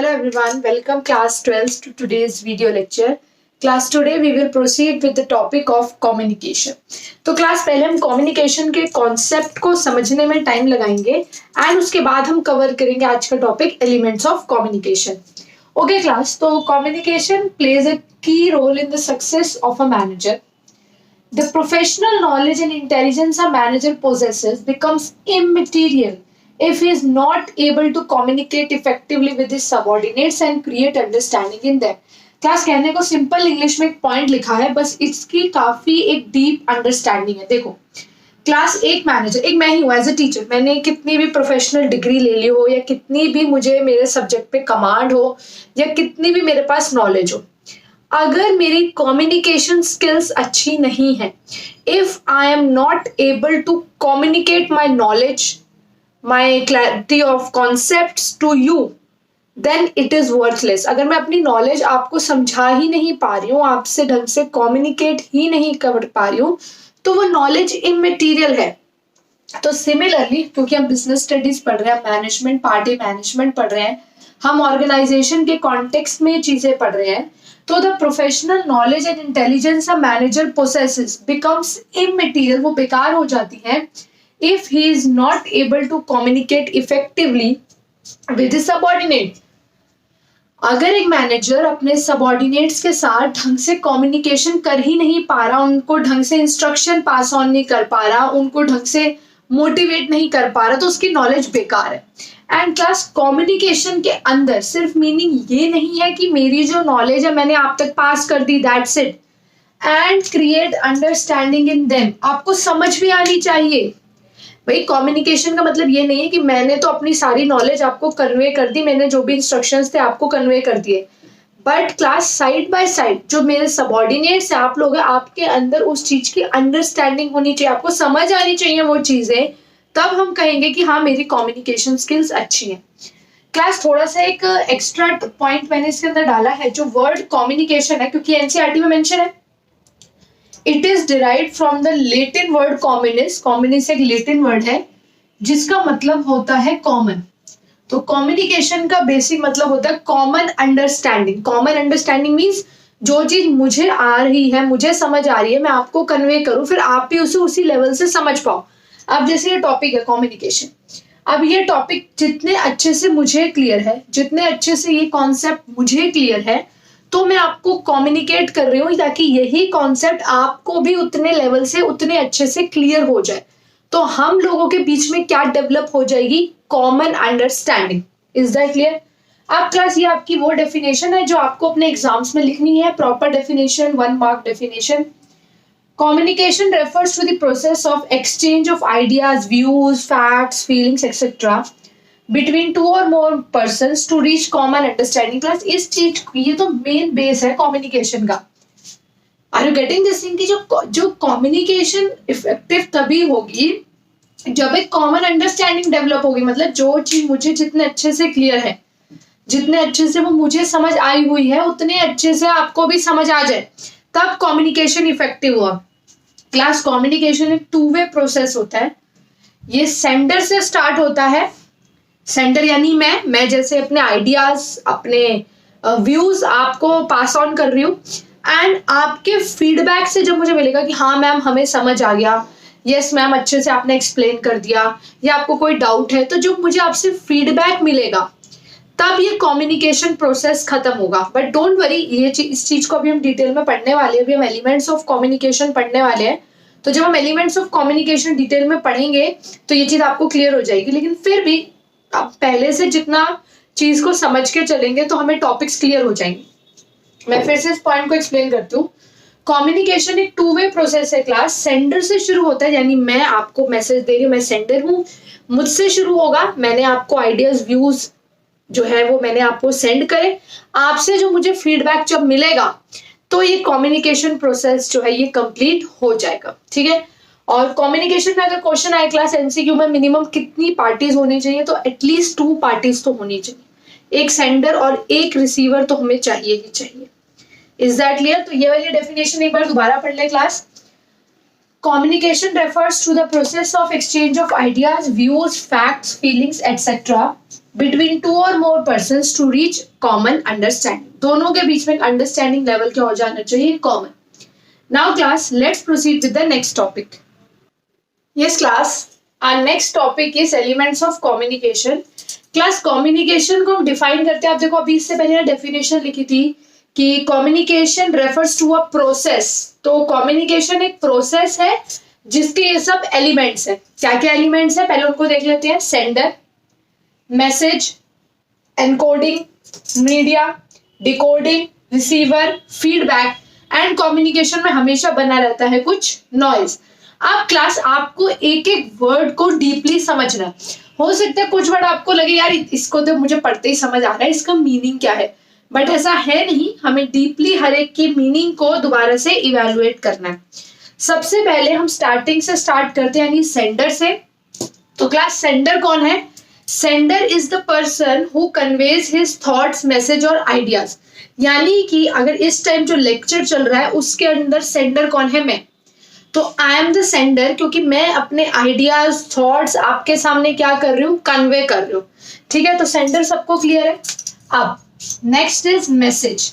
Hello everyone, welcome class 12 to today's video lecture. Class today we will proceed with the topic of communication. तो class पहले हम communication के concept को समझने में टाइम लगाएंगे एंड उसके बाद हम कवर करेंगे आज का topic elements of communication. Okay class, तो communication plays a key role in the success of a manager. The professional knowledge and intelligence a manager possesses becomes immaterial if he is not able to communicate effectively with his subordinates and create understanding in them. Class कहने को simple English में एक point लिखा है, बस इसकी काफी एक डीप अंडरस्टैंडिंग है. देखो क्लास एक मैनेजर, एक मैं ही हूँ एज ए टीचर. मैंने कितनी भी प्रोफेशनल डिग्री ले ली हो या कितनी भी मुझे मेरे सब्जेक्ट पे कमांड हो या कितनी भी मेरे पास नॉलेज हो, अगर मेरी कम्युनिकेशन स्किल्स अच्छी नहीं है, if I am not able to communicate my knowledge, my clarity of concepts to you, then it is worthless. अगर मैं अपनी नॉलेज आपको समझा ही नहीं पा रही हूँ, आपसे ढंग से कम्युनिकेट ही नहीं कर पा रही हूँ, तो वो नॉलेज इमटेरियल है. तो सिमिलरली क्योंकि हम बिजनेस स्टडीज पढ़ रहे हैं, मैनेजमेंट, पार्टी मैनेजमेंट पढ़ रहे हैं, हम ऑर्गेनाइजेशन के कॉन्टेक्स्ट में चीजें पढ़ रहे हैं, तो the professional knowledge and intelligence a manager possesses becomes immaterial, वो बेकार हो जाती है if he is not able to communicate effectively with his subordinate. अगर एक मैनेजर अपने सबॉर्डिनेट्स के साथ ढंग से कम्युनिकेशन कर ही नहीं पा रहा, उनको ढंग से इंस्ट्रक्शन पास ऑन नहीं कर पा रहा, उनको ढंग से मोटिवेट नहीं कर पा रहा, तो उसकी नॉलेज बेकार है. एंड क्लास कम्युनिकेशन के अंदर सिर्फ मीनिंग ये नहीं है कि मेरी जो नॉलेज है मैंने आप तक पास कर दी, that's it, and create understanding in them. आपको समझ भी आनी चाहिए. भाई कम्युनिकेशन का मतलब ये नहीं है कि मैंने तो अपनी सारी नॉलेज आपको कन्वे कर दी, मैंने जो भी इंस्ट्रक्शंस थे आपको कन्वे कर दिए, but class side by side जो मेरे सबॉर्डिनेट्स हैं, आप लोग हैं, आपके अंदर उस चीज की अंडरस्टैंडिंग होनी चाहिए, आपको समझ आनी चाहिए वो चीजें, तब हम कहेंगे कि हाँ मेरी कम्युनिकेशन स्किल्स अच्छी हैं. क्लास थोड़ा सा एक एक्स्ट्रा पॉइंट मैंने इसके अंदर डाला है, जो वर्ड कम्युनिकेशन है, क्योंकि एनसीईआरटी में मेंशन है, it is derived from the Latin word communis. Communis एक लैटिन वर्ड है जिसका मतलब होता है कॉमन. तो कम्युनिकेशन का बेसिक मतलब होता है common understanding. Common understanding means जो चीज मुझे आ रही है, मुझे समझ आ रही है, मैं आपको कन्वे करूं, फिर आप भी उसे उसी लेवल से समझ पाओ. अब जैसे ये टॉपिक है कम्युनिकेशन, अब ये टॉपिक जितने अच्छे से मुझे क्लियर है, जितने अच्छे से ये कॉन्सेप्ट मुझे क्लियर है, तो मैं आपको कम्युनिकेट कर रही हूँ ताकि यही कॉन्सेप्ट आपको भी उतने लेवल से, उतने अच्छे से क्लियर हो जाए. तो हम लोगों के बीच में क्या डेवलप हो जाएगी? Common understanding. Is that clear? अब क्लास ये आपकी वो डेफिनेशन है जो आपको अपने एग्जाम्स में लिखनी है. Proper definition, 1 mark definition. Communication refers to the process of exchange of ideas, views, facts, feelings etcetera between two or more persons to reach common understanding. Class इस चीज, ये तो मेन बेस है कम्युनिकेशन का. Are you getting this thing? कि जो communication effective तभी होगी जब एक कॉमन अंडरस्टैंडिंग डेवलप होगी. मतलब जो चीज मुझे जितने अच्छे से क्लियर है, जितने अच्छे से वो मुझे समझ आई हुई है, उतने अच्छे से आपको भी समझ आ जाए, तब कम्युनिकेशन इफेक्टिव हुआ. क्लास कम्युनिकेशन एक 2 वे प्रोसेस होता है. ये सेंडर से स्टार्ट होता है. सेंडर यानी मैं जैसे अपने आइडियाज, अपने व्यूज आपको पास ऑन कर रही हूँ, एंड आपके फीडबैक से जब मुझे मिलेगा कि हाँ मैम हमें समझ आ गया, यस मैम अच्छे से आपने एक्सप्लेन कर दिया, या आपको कोई डाउट है, तो जो मुझे आपसे फीडबैक मिलेगा तब ये कम्युनिकेशन प्रोसेस खत्म होगा. बट डोंट वरी, इस चीज को अभी हम डिटेल में पढ़ने वाले हैं. अभी हम एलिमेंट्स ऑफ कम्युनिकेशन पढ़ने वाले हैं, तो जब हम एलिमेंट्स ऑफ कम्युनिकेशन डिटेल में पढ़ेंगे तो ये चीज आपको क्लियर हो जाएगी. लेकिन फिर भी आप पहले से जितना चीज को समझ के चलेंगे तो हमें टॉपिक्स क्लियर हो जाएंगे. मैं फिर से इस पॉइंट को एक्सप्लेन करती हूँ. कम्युनिकेशन एक 2 वे प्रोसेस है क्लास. सेंडर से शुरू होता है, यानी मैं आपको मैसेज दे रही हूँ, मैं सेंडर हूँ, मुझसे शुरू होगा, मैंने आपको आइडियाज, व्यूज जो है वो मैंने आपको सेंड करे, आपसे जो मुझे फीडबैक जब मिलेगा तो ये कम्युनिकेशन प्रोसेस जो है ये कंप्लीट हो जाएगा. ठीक है. और कम्युनिकेशन में अगर क्वेश्चन आए क्लास एमसीक्यू में, मिनिमम कितनी पार्टीज होनी चाहिए? तो एटलीस्ट 2 पार्टीज तो होनी चाहिए. एक सेंडर और एक रिसीवर तो हमें चाहिए ही चाहिए. Is that clear? तो ये वाली डेफिनेशन एक बार दोबारा पढ़ ले class. Communication refers to the process of exchange of ideas, views, facts, feelings etcetera between two और more persons to reach common understanding, दोनों के बीच में अंडरस्टैंडिंग लेवल क्या हो जाना चाहिए, common. Now class let's proceed with the next topic. Yes class, our next topic is elements of communication. Class communication को हम डिफाइन करते हैं. आप देखो अभी इससे पहले डेफिनेशन लिखी थी कि communication refers to a process. तो कम्युनिकेशन एक प्रोसेस है जिसके ये सब एलिमेंट्स है. क्या क्या एलिमेंट्स है पहले उनको देख लेते हैं. Sender, message, encoding, media, decoding, receiver, feedback and communication में हमेशा बना रहता है कुछ नॉइज. अब क्लास आपको एक एक वर्ड को डीपली समझना है. हो सकता है कुछ वर्ड आपको लगे यार इसको तो मुझे पढ़ते ही समझ आ रहा है, इसका मीनिंग क्या है, बट ऐसा है नहीं. हमें डीपली हर एक की मीनिंग को दोबारा से इवेलुएट करना है. सबसे पहले हम स्टार्टिंग से स्टार्ट करते हैं यानी सेंडर से. तो क्लास सेंडर कौन है? Sender is the person who conveys his thoughts, message और आइडियाज. यानी कि अगर इस टाइम जो लेक्चर चल रहा है उसके अंदर सेंडर कौन है? मैं. तो आई एम द सेंडर क्योंकि मैं अपने आइडियाज, थॉट्स आपके सामने क्या कर रही हूँ, कन्वे कर रही हूँ. ठीक है, तो सेंडर सबको क्लियर है. अब next is message.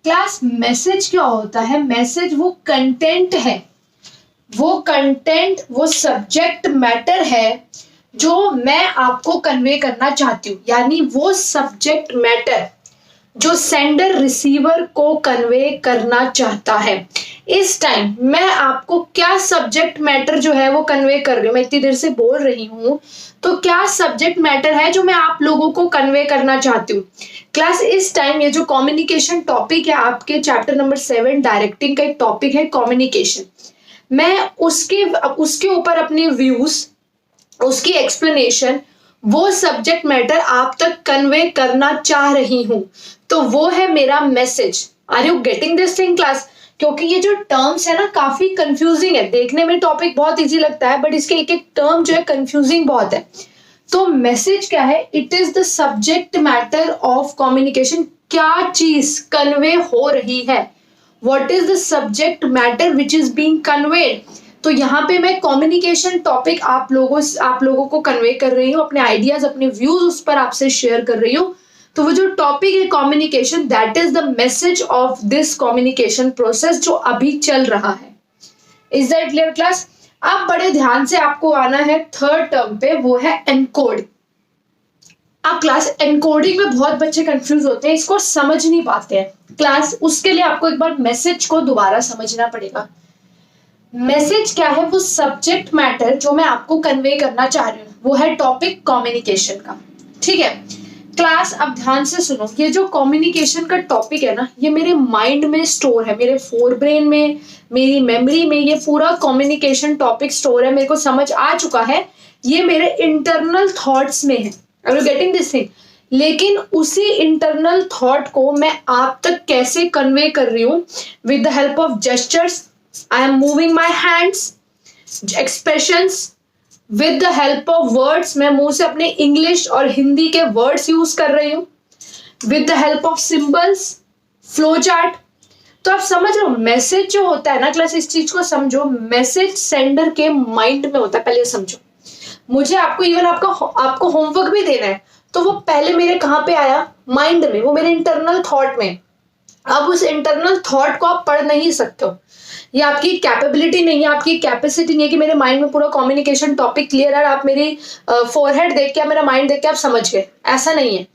Class message क्या होता है? मैसेज वो कंटेंट है, वो कंटेंट, वो सब्जेक्ट मैटर है जो मैं आपको कन्वे करना चाहती हूँ. यानी वो सब्जेक्ट मैटर जो सेंडर रिसीवर को कन्वे करना चाहता है. इस टाइम मैं आपको क्या सब्जेक्ट मैटर जो है वो कन्वे कर रही हूँ. मैं इतनी देर से बोल रही हूँ तो क्या सब्जेक्ट मैटर है जो मैं आप लोगों को कन्वे करना चाहती हूँ. क्लास इस टाइम ये जो कम्युनिकेशन टॉपिक है आपके चैप्टर नंबर 7 डायरेक्टिंग का एक टॉपिक है कम्युनिकेशन. मैं उसके ऊपर अपने व्यूज, उसकी एक्सप्लेनेशन, वो सब्जेक्ट मैटर आप तक कन्वे करना चाह रही हूं. तो वो है मेरा message. Are you getting this thing class? क्योंकि ये जो टर्म्स है ना काफी कंफ्यूजिंग है. देखने में टॉपिक बहुत इजी लगता है बट इसके एक एक टर्म जो है कंफ्यूजिंग बहुत है. तो मैसेज क्या है? It is the subject matter of communication. क्या चीज कन्वे हो रही है? What is the subject matter which is being conveyed. तो यहाँ पे मैं कम्युनिकेशन टॉपिक आप लोगों को कन्वे कर रही हूँ, अपने आइडियाज, अपने व्यूज उस पर आपसे शेयर कर रही हूँ. तो वो जो टॉपिक है communication, that is the message of this communication process जो अभी चल रहा है. Is that clear class? अब बड़े ध्यान से आपको आना है थर्ड टर्म पे, वो है एनकोड. अब क्लास एनकोडिंग में बहुत बच्चे कंफ्यूज होते हैं, इसको समझ नहीं पाते हैं. क्लास उसके लिए आपको एक बार मैसेज को दोबारा समझना पड़ेगा. मैसेज क्या है? वो सब्जेक्ट मैटर जो मैं आपको कन्वे करना चाह रही हूँ, वो है टॉपिक कम्युनिकेशन का. ठीक है क्लास, अब ध्यान से सुनो. ये जो कम्युनिकेशन का टॉपिक है ना, ये मेरे माइंड में स्टोर है, मेरे फोर ब्रेन में, मेरी मेमोरी में ये पूरा कम्युनिकेशन टॉपिक स्टोर है. मेरे को समझ आ चुका है, ये मेरे इंटरनल थॉट्स में है. Are you getting this thing? लेकिन उसी इंटरनल थॉट को मैं आप तक कैसे कन्वे कर रही हूँ? With the help of gestures. I am moving my hands, expressions, with the help of words. मैं मुंह से अपने इंग्लिश और हिंदी के वर्ड्स यूज कर रही हूँ. with the help of symbols, flow chart. तो आप समझ रहे हो मैसेज जो होता है ना क्लास, इस चीज को समझो. मैसेज सेंडर के माइंड में होता है, पहले समझो. मुझे आपको इवन आपको होमवर्क भी देना है तो वो पहले मेरे कहाँ पे आया? माइंड में, वो मेरे इंटरनल थॉट में. अब उस इंटरनल थॉट को आप पढ़ नहीं सकते हो, ये आपकी कैपेबिलिटी नहीं है, आपकी कैपेसिटी नहीं है कि मेरे माइंड में पूरा कम्युनिकेशन टॉपिक क्लियर है, आप मेरी फोरहेड देख के, मेरा माइंड देख के आप समझ गए. ऐसा नहीं है.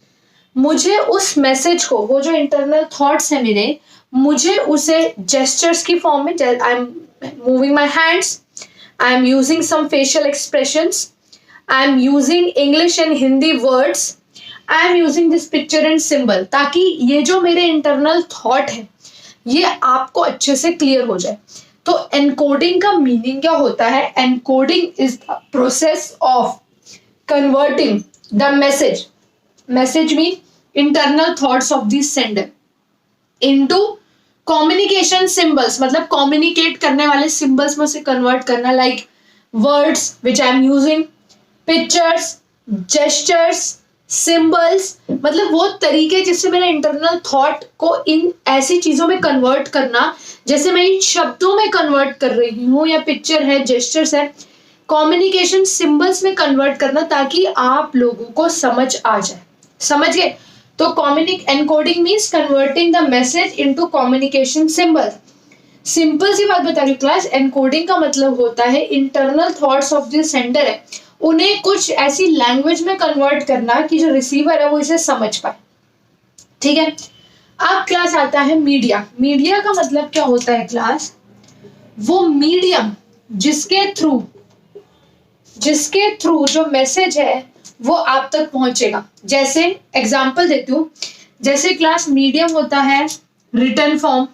मुझे उस मैसेज को, वो जो इंटरनल थॉट्स है मेरे, मुझे उसे जेस्चर्स की फॉर्म में, I am moving my hands, I am using some facial expressions, I am using English and Hindi words, I am using this picture and symbol, ताकि ये जो मेरे इंटरनल थॉट है ये आपको अच्छे से क्लियर हो जाए. तो एनकोडिंग का मीनिंग क्या होता है? Encoding is the process of converting the message mean internal thoughts of the sender into communication symbols. मतलब कम्युनिकेट करने वाले सिंबल्स में उसे कन्वर्ट करना, like words which I am using, pictures, gestures, symbols. मतलब वो तरीके जिससे मेरे इंटरनल थॉट को इन ऐसी चीजों में कन्वर्ट करना, जैसे मैं इन शब्दों में कन्वर्ट कर रही हूँ, या पिक्चर है, जेस्चर्स है, कम्युनिकेशन सिंबल्स में कन्वर्ट करना ताकि आप लोगों को समझ आ जाए, समझ गए? तो encoding means converting the message into communication symbol. Simple सी बात बता रही हूँ क्लास, एनकोडिंग का मतलब होता है internal thoughts of the sender है, उन्हें कुछ ऐसी लैंग्वेज में कन्वर्ट करना कि जो रिसीवर है वो इसे समझ पाए। ठीक है, अब क्लास आता है मीडिया। मीडिया का मतलब क्या होता है क्लास? वो मीडियम जिसके थ्रू जो मैसेज है वो आप तक पहुंचेगा। जैसे एग्जांपल देती हूँ, जैसे क्लास मीडियम होता है रिटन फॉर्म,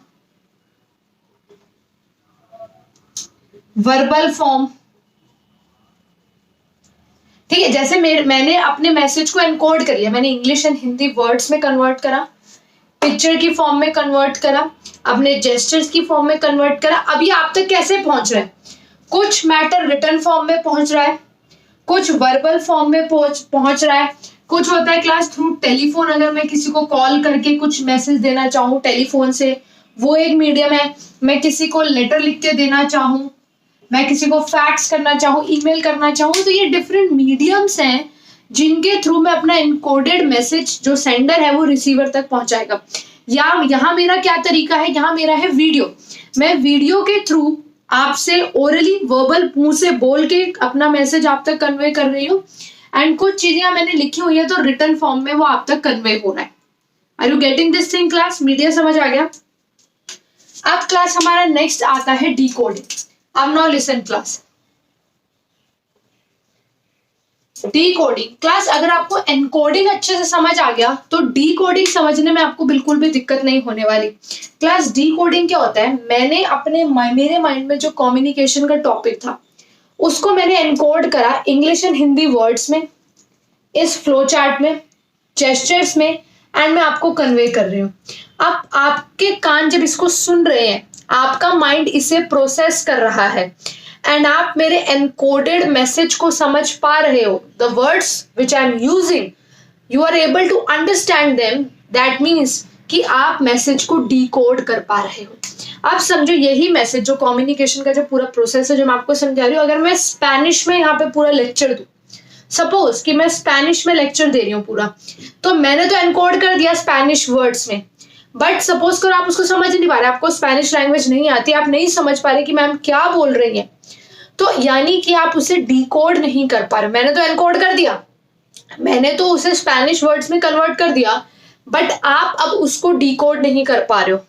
वर्बल फॉर्म। ठीक है, जैसे मैंने अपने मैसेज को एनकोड कर लिया, मैंने इंग्लिश एंड हिंदी वर्ड्स में कन्वर्ट करा, पिक्चर की फॉर्म में कन्वर्ट करा, अपने जेस्चर्स की फॉर्म में कन्वर्ट करा। अब ये आप तक कैसे पहुंच रहा है? कुछ मैटर रिटन फॉर्म में पहुंच रहा है, कुछ वर्बल फॉर्म में पहुंच रहा है, कुछ होता है क्लास थ्रू टेलीफोन। अगर मैं किसी को कॉल करके कुछ मैसेज देना चाहूँ टेलीफोन से, वो एक मीडियम है। मैं किसी को लेटर लिख के देना चाहूँ, मैं किसी को फैक्स करना चाहूँ, ईमेल करना चाहूँ, तो ये डिफरेंट मीडियम्स हैं जिनके थ्रू मैं अपना इनकोडेड मैसेज जो सेंडर है वो रिसीवर तक पहुंचाएगा। या यहाँ मेरा क्या तरीका है, यहाँ मेरा है वीडियो। मैं वीडियो के थ्रू आपसे ओरली वर्बल मुंह से बोल के अपना मैसेज आप तक कन्वे कर रही हूँ, एंड कुछ चीजें मैंने लिखी हुई है तो रिटन फॉर्म में वो आप तक कन्वे हो रहा है। Are you getting this thing class? Media समझ आ गया? अब क्लास हमारा नेक्स्ट आता है डिकोडिंग। अब now listen class, decoding class. अगर आपको एनकोडिंग अच्छे से समझ आ गया तो डिकोडिंग समझने में आपको बिल्कुल भी दिक्कत नहीं होने वाली। क्लास डिकोडिंग क्या होता है? मैंने मेरे माइंड में जो कम्युनिकेशन का टॉपिक था उसको मैंने एनकोड करा इंग्लिश एंड हिंदी वर्ड्स में, इस फ्लो चार्ट में, जेस्चर्स में, एंड मैं आपको कन्वे कर रही हूँ। अब आपके कान जब इसको सुन रहे हैं, आपका माइंड इसे प्रोसेस कर रहा है एंड आप मेरे एनकोडेड मैसेज को समझ पा रहे हो। The words which I am using, you are able to understand them. That means कि आप मैसेज को डिकोड कर पा रहे हो। अब समझो यही मैसेज जो कम्युनिकेशन का जो पूरा प्रोसेस है जो मैं आपको समझा रही हूँ, अगर मैं स्पेनिश में यहाँ पे पूरा लेक्चर दूं, सपोज कि मैं स्पेनिश में लेक्चर दे रही हूँ पूरा, तो मैंने तो एनकोड कर दिया स्पेनिश वर्ड्स में, बट सपोज करो आप उसको समझ नहीं पा रहे, आपको स्पेनिश लैंग्वेज नहीं आती, आप नहीं समझ पा रहे कि मैम क्या बोल रही है, तो यानी कि आप उसे डिकोड नहीं कर पा रहे। मैंने तो एनकोड कर दिया, मैंने तो उसे स्पेनिश वर्ड्स में कन्वर्ट कर दिया, बट आप अब उसको डिकोड नहीं कर पा रहे हो।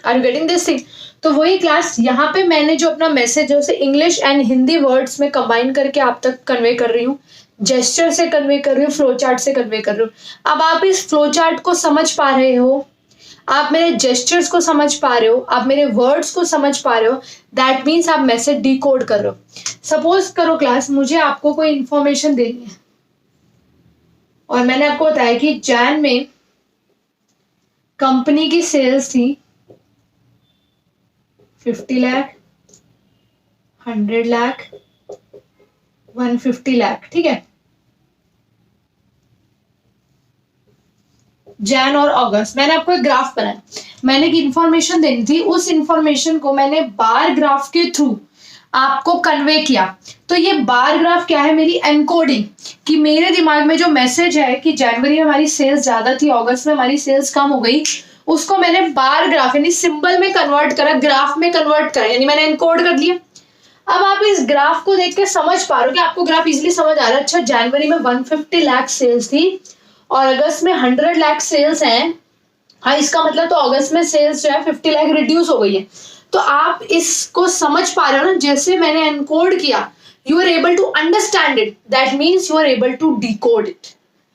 Are you getting this thing? तो वही क्लास यहाँ पे मैंने जो अपना मैसेज है उसे इंग्लिश एंड हिंदी वर्ड्स में कंबाइन करके आप तक कन्वे कर रही हूँ, जेस्चर से कन्वे कर रही हूँ, फ्लो चार्ट से कन्वे कर रही हूँ। अब आप इस फ्लो चार्ट को समझ पा रहे हो, आप मेरे जेस्चर्स को समझ पा रहे हो, आप मेरे वर्ड्स को समझ पा रहे हो, दैट मीन्स आप मैसेज डिकोड कर रहे हो। सपोज करो क्लास मुझे आपको कोई इंफॉर्मेशन देनी है और मैंने आपको बताया कि जैन में कंपनी की सेल्स थी 50 लाख, 100 लाख, 150 लाख। ठीक है, जैन और अगस्त मैंने आपको एक ग्राफ बनाया, मैंने एक इंफॉर्मेशन देनी थी, उस इंफॉर्मेशन को मैंने बार ग्राफ के थ्रू आपको कन्वे किया। तो ये बार ग्राफ क्या है? मेरी एनकोडिंग, कि मेरे दिमाग में जो मैसेज है कि जनवरी में हमारी सेल्स ज्यादा थी, अगस्त में हमारी सेल्स कम हो गई, उसको मैंने बार ग्राफ यानी सिंबल में कन्वर्ट करा, ग्राफ में कन्वर्ट करा, यानी मैंने एनकोड कर लिया। अब आप इस ग्राफ को देख के समझ पा रहे हो कि आपको ग्राफ इजिली समझ आ रहा है। अच्छा, जनवरी में 150 लाख सेल्स थी और अगस्त में 100 लाख सेल्स हैं, हाँ इसका मतलब तो अगस्त में सेल्स जो है 50 लाख रिड्यूस हो गई है। तो आप इसको समझ पा रहे हो ना, जैसे मैंने एनकोड किया, you are able to understand it, that means you are able to decode it.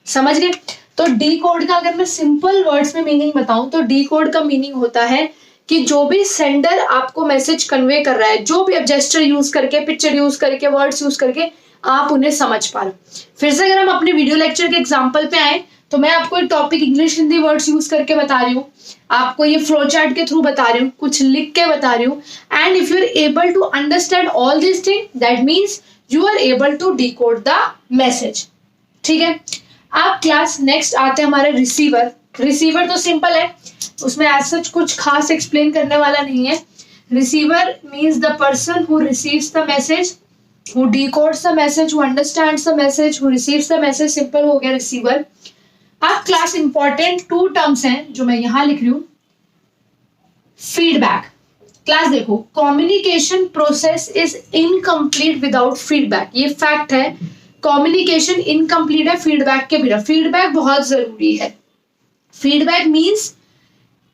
समझ गए? तो डिकोड का अगर मैं सिंपल वर्ड्स में मीनिंग बताऊं तो डिकोड का मीनिंग होता है कि जो भी सेंडर आपको मैसेज कन्वे कर रहा है, जो भी आप जेस्चर यूज करके, पिक्चर यूज करके, वर्ड्स यूज करके आप उन्हें समझ पा रहे हो। फिर से अगर हम अपने वीडियो लेक्चर के एग्जाम्पल पे आए तो मैं आपको एक topic English Hindi words use करके बता रही हूँ, आपको ये फ्लो चार्ट के थ्रू बता रही हूँ, कुछ लिख के बता रही हूँ, and if you are able to understand all this thing that means you are able to decode the message. ठीक है, आप क्लास नेक्स्ट आते हैं हमारे रिसीवर। रिसीवर तो सिंपल है, उसमें एज सच कुछ खास एक्सप्लेन करने वाला नहीं है। Receiver means the person who receives the message who decodes the message, who understands the message, who receives the message, simple हो गया receiver। अब क्लास इंपॉर्टेंट 2 टर्म्स हैं जो मैं यहां लिख रही हूं। फीडबैक। क्लास देखो, communication process is incomplete without feedback. ये फैक्ट है, कम्युनिकेशन इनकम्प्लीट है फीडबैक के बिना। फीडबैक बहुत जरूरी है। फीडबैक मीन्स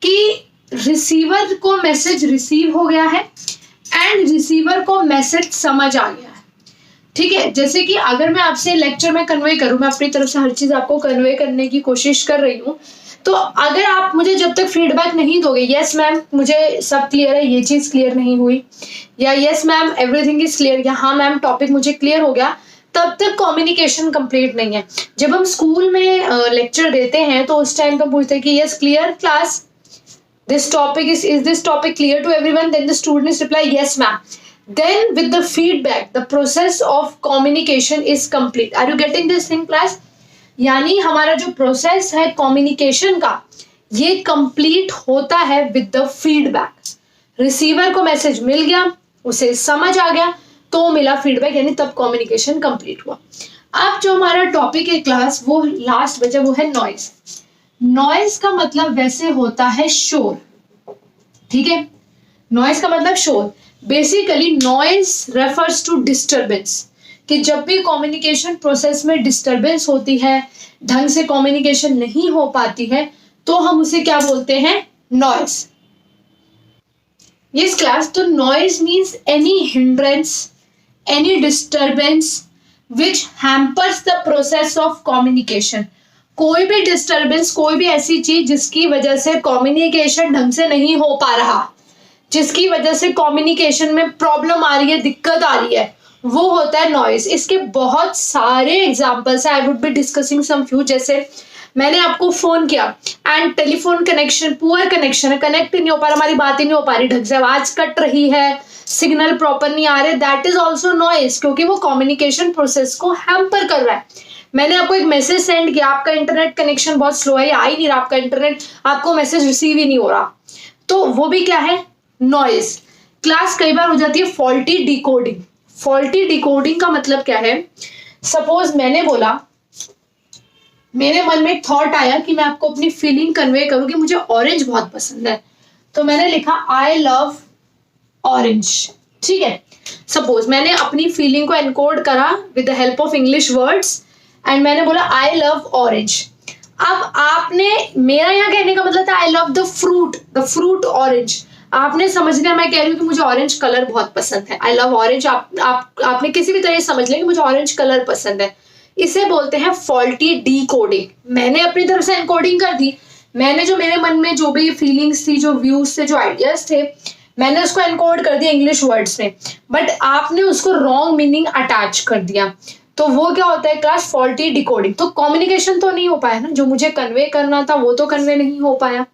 कि रिसीवर को मैसेज रिसीव हो गया है एंड रिसीवर को मैसेज समझ आ गया है। ठीक है, जैसे कि अगर मैं आपसे लेक्चर में कन्वे करूं, मैं अपनी तरफ से हर चीज आपको कन्वे करने की कोशिश कर रही हूं, तो अगर आप मुझे जब तक फीडबैक नहीं दोगे, यस मैम मुझे सब क्लियर है, ये चीज क्लियर नहीं हुई, या yes ma'am everything is clear, या हाँ मैम टॉपिक मुझे क्लियर हो गया, तब तक कम्युनिकेशन कंप्लीट नहीं है। जब हम स्कूल में लेक्चर देते हैं तो उस टाइम तो पूछते हैं कि yes clear class, this topic is this topic clear to everyone? Then the students reply yes ma'am. Then with the feedback the process of communication is complete. Are you getting this thing class? यानी हमारा जो process है communication का, ये complete होता है with the feedback. Receiver को message मिल गया, उसे समझ आ गया, तो मिला फीडबैक, यानी तब कम्युनिकेशन कंप्लीट हुआ। अब जो हमारा टॉपिक है क्लास, वो लास्ट बचा, वो है नॉइज। नॉइज का मतलब वैसे होता है शोर। ठीक है, नॉइज का मतलब शोर। Basically noise refers to disturbance, कि जब भी कम्युनिकेशन प्रोसेस में डिस्टरबेंस होती है, ढंग से कम्युनिकेशन नहीं हो पाती है, तो हम उसे क्या बोलते हैं? नॉइज। यस क्लास, तो noise means any hindrance, any disturbance which hampers the process of communication. कोई भी डिस्टरबेंस, कोई भी ऐसी चीज जिसकी वजह से कम्युनिकेशन ढंग से नहीं हो पा रहा, जिसकी वजह से कम्युनिकेशन में प्रॉब्लम आ रही है, दिक्कत आ रही है, वो होता है नॉइज। इसके बहुत सारे एग्जांपल्स है, I would be discussing some few. जैसे मैंने आपको फोन किया and telephone connection, poor connection है, कनेक्ट ही नहीं हो पा रहा, हमारी बात ही नहीं हो पा रही ढंग से, आवाज कट रही है, सिग्नल प्रॉपर नहीं आ रहे, दैट इज ऑल्सो नॉइज, क्योंकि वो कम्युनिकेशन प्रोसेस को हैम्पर कर रहा है। मैंने आपको एक मैसेज सेंड किया, आपका इंटरनेट कनेक्शन बहुत स्लो है, आ ही नहीं रहा आपका इंटरनेट, आपको मैसेज रिसीव ही नहीं हो रहा, तो वो भी क्या है? नॉइज। क्लास कई बार हो जाती है फॉल्टी डिकोडिंग। फॉल्टी डिकोडिंग का मतलब क्या है? सपोज मैंने बोला, मेरे मन में एक थॉट आया कि मैं आपको अपनी फीलिंग कन्वे करूं कि मुझे ऑरेंज बहुत पसंद है, तो मैंने लिखा आई लव ऑरेंज। ठीक है, सपोज मैंने अपनी फीलिंग को एनकोड करा with the help of English words and मैंने बोला आई लव ऑरेंज। अब आपने, मेरा यहाँ कहने का मतलब था I love the fruit orange. आपने समझ लिया मैं कह रही हूँ कि मुझे ऑरेंज कलर बहुत पसंद है, आई लव ऑरेंज। आपने किसी भी तरह समझ लिया कि मुझे ऑरेंज कलर पसंद है। इसे बोलते हैं फॉल्टी डिकोडिंग। मैंने अपनी तरफ से एनकोडिंग कर दी, मैंने जो मेरे मन में जो भी फीलिंग्स थी, जो व्यूज थे, जो आइडियाज थे, मैंने उसको एनकोड कर दिया इंग्लिश वर्ड्स में, बट आपने उसको रॉन्ग मीनिंग अटैच कर दिया, तो वो क्या होता है क्लास? Faulty decoding. तो कम्युनिकेशन तो नहीं हो पाया ना, जो मुझे कन्वे करना था वो तो कन्वे नहीं हो पाया।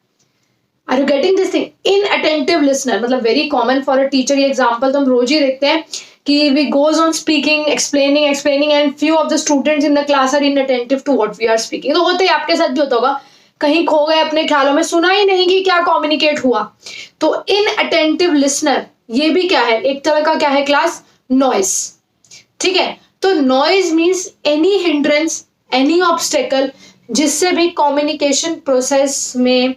Are you getting this thing? Inattentive listener मतलब very common for a teacher. ये एग्जांपल तो हम रोज ही देखते हैं कि we goes on speaking, explaining and few of the students in the class are inattentive to what we are speaking. तो होते ही आपके साथ भी होता होगा, कहीं खो गए अपने ख्यालों में, सुना ही नहीं कि क्या कम्युनिकेट हुआ। तो इनअटेंटिव लिसनर ये भी क्या है? एक तरह का क्या है क्लास? नॉइज। ठीक है, तो noise means any hindrance, any obstacle जिससे भी कम्युनिकेशन प्रोसेस में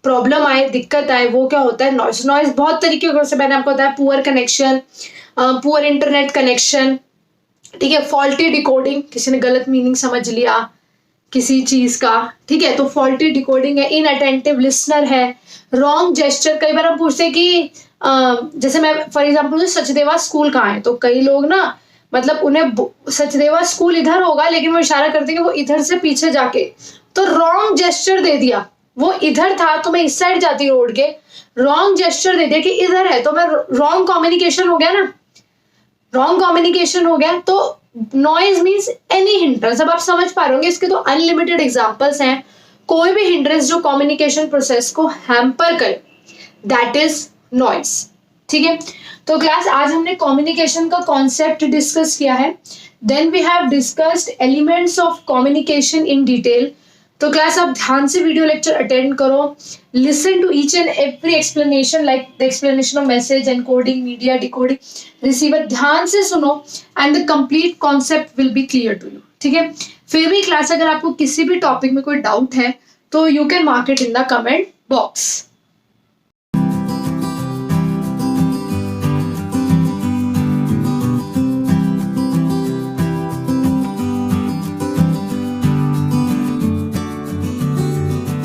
प्रॉब्लम आए, दिक्कत आए, वो क्या होता है? नॉइज। नॉइज बहुत तरीके से मैंने आपको बताया, poor connection, poor internet connection, ठीक है, फॉल्टी डिकोडिंग, किसी ने गलत मीनिंग समझ लिया किसी चीज का, ठीक है, तो फॉल्टी डिकोडिंग है। इनअटेंटिव लिसनर है। रॉन्ग जेस्चर, कई बार हम पूछते हैं कि जैसे मैं फॉर एग्जाम्पल सचदेवा स्कूल कहाँ है, तो कई लोग ना मतलब उन्हें सचदेवा स्कूल इधर होगा लेकिन वो इशारा करते हैं कि वो इधर से पीछे जाके, तो रॉन्ग जेस्चर दे दिया। वो इधर था तो मैं इस साइड जाती रोड के, रॉन्ग जेस्चर दे दिया कि इधर है, तो मैं रॉन्ग कम्युनिकेशन हो गया ना, रॉन्ग कम्युनिकेशन हो गया। तो नॉइज मीन्स एनी हिंड्रेंस। अब आप समझ पा रहे होंगे, इसके तो अनलिमिटेड एग्जांपल्स हैं। कोई भी हिंड्रेंस जो कम्युनिकेशन प्रोसेस को हैम्पर करे, दैट इज नॉइज। ठीक है, तो क्लास आज हमने कम्युनिकेशन का कॉन्सेप्ट डिस्कस किया है। Then we have discussed elements of communication in detail. तो क्लास आप ध्यान से वीडियो लेक्चर अटेंड करो, listen to each and every explanation like the explanation of message, encoding, media, decoding, receiver, ध्यान से सुनो and the complete concept will be clear to you. ठीक है, फिर भी क्लास अगर आपको किसी भी टॉपिक में कोई डाउट है तो you can mark it in the comment box.